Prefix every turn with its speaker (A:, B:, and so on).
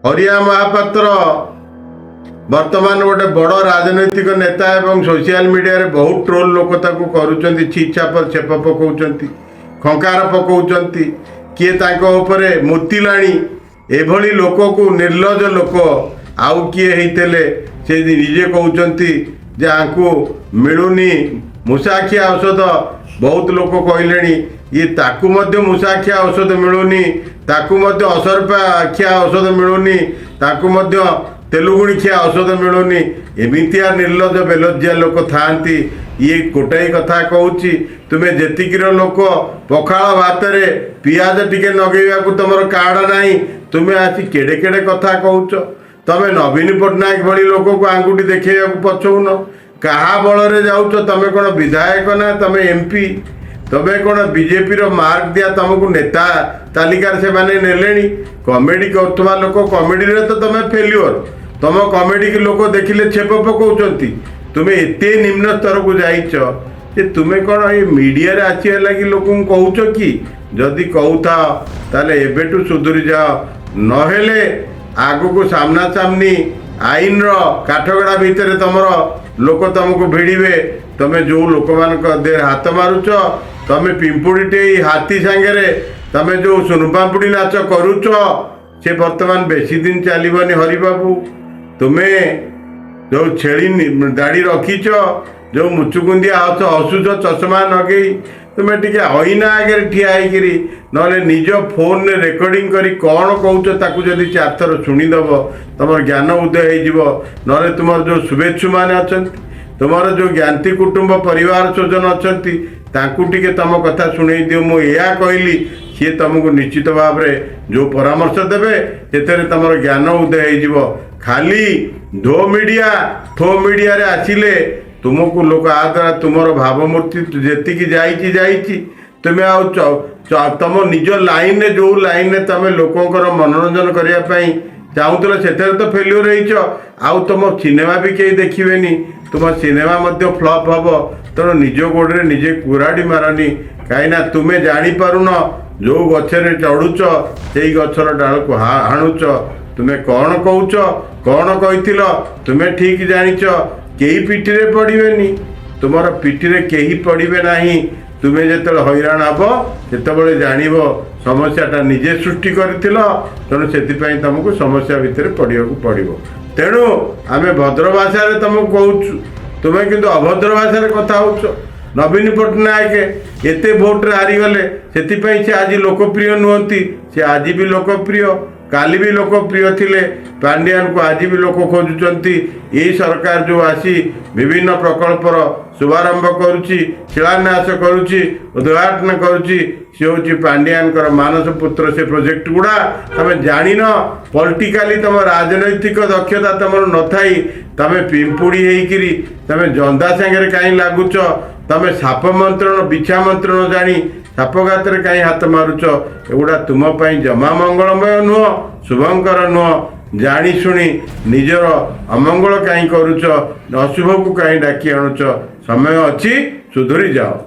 A: हरिया महापात्र वर्तमान गोटे बड़ राजनैतिक नेता एवं सोशल मीडिया रे बहुत ट्रोल लोक ताको करूचंती छीछापर छेप पकाउचंती खंकार पकाउचंती किए ताको ऊपर मुतिलाणी एभली लोक को निर्लज लोक आउ किए हेतेले से निजे कहउचंती जे आंकु मिलुनी मुसाखिया औषध बहुत लोक कहलेनी ये ताकू मध्य मुसाखिया औषध मिलुनी ताकू मध्य असरपाखिया औषध मिलुनी ताकू मध्य तेलुगुणिखिया औषध मिलुनी एमितिया निर्लज बेलज्या लोक थांती ये गोटाई कथा कहूँ तुम्हें जेतिकीर लोक पखाल भात रे पियाज टिके नगेवा को तुम कार्ड ना तुम्हें आसी केड़े केड़े कथा कहूच तमें नवीन पट्टनायक भली लोक को आंगुठी देखा पछौन क्या बल जाऊच तमें कौन विधायक ना तमें एमपी तमें कौन बीजेपी मार्क दिया तुमको नेता तालिकार से माने नेलेनी कमेडी करुवा लोक कमेडी रे तो तुम फेल्युअर तुम कमेडी के लोक देखिले छेप पकाउचंती तुम्हें एते निम्न स्तर को जाइच जे तुम्हें कौन ये मीडिया रे आसी लगी लोक कहूच कि जदि कहूथा ताले एबेटू सुधुरी जाओ नहेले आगु को सामना सामनी आईन रो काठगड़ा भितर तुमर लोक तुमको भिड़े तमें जो लोक मान देह हाथ मारुच तमें पिंपुड़ीटे हाथी सांगे तमें जो सुनपापुड़ी नाच करुच से बर्तमान बेसी दिन चलबनी हरिबाबू तुम्हें जो छेली दाढ़ी रखीच जो मुचुकुंदिया हसुच चषमा नगे तुम्हें टी अईना आगे ठिया होकरी ना निज फोन रे रेकर्डिंग करी कौन कहूच ताकू जदि 4 थर शुणीदेव तुम ज्ञान उदय हो ना तुम जो शुभेच्छु मैंने अच्छा तुम जो ज्ञाति कुटुंब परिवार स्वजन अच्छा टे तुम कथा शुणे दियो मुझे कहली सी तुमको निश्चित भाव में जो परामर्श देवे से तुम ज्ञान उदय हो खाली धो मीडिया थो मीडिया रे आसिले तुमको लोक आ द्वारा तुम भावमूर्ति जी जाइए तुम्हें आ तुम निज लाइन रे जो लाइन रे तुम लोकंर मनोरंजन करने चाहूल से तो फेल्युअर आउ तुम सिनेमा भी कहीं देखिए तुम सिनेमा फ्लॉप हम तेणु निज गोड़े निजे कुराड़ी मारनी कहीं तुम्हें जापारुन जो गचर चढ़ुच से गचर डाल को हाणुच तुम्हें कौन कहूच कौन कही तुम्हें ठीक जानिच कई पिठी पड़े तुम पिठी कहीं पड़े ना तुम्हें जो हैरान हे से जान समस्याटा निजे सृष्टि कर तेणु से तुमको समस्या भितर पड़ा पड़ो तेणु आम भद्र भाषा तुमको कहूँ तुम्हें किंतु अभद्र भाषा कथा हो नवीन पट्टनायक एते भोट रे हारीगले से आज लोकप्रिय नुहति से आज भी लोकप्रिय काली भी लोकप्रिय थिले पांड्यान को आज भी लोक खोजुचंती यही सरकार जो आसी विभिन्न प्रकल्पर शुभारंभ करुच्ची शिलान्यास करुच्ची उद्घाटन करुच्ची से हूँ पांड्यान मानस पुत्र से प्रोजेक्ट गुड़ा तुम जान पॉलिटिकली तुम राजनैतिक दक्षता तुम न थाई तुम पिंपुड़ी होकरी तुम जंदा सांगे कहीं लगुच तुम साप मंत्रण बिछा मंत्रण जानी सापघात कहीं हाथ मारुच एगुड़ा तुमपाई जमा मंगलमय नुह शुभंकर नुह जानी शुणी निजर अमंगल कहीं करुच अशुभ को कहीं डाकी आणुच समय अच्छी सुधुरी जाओ।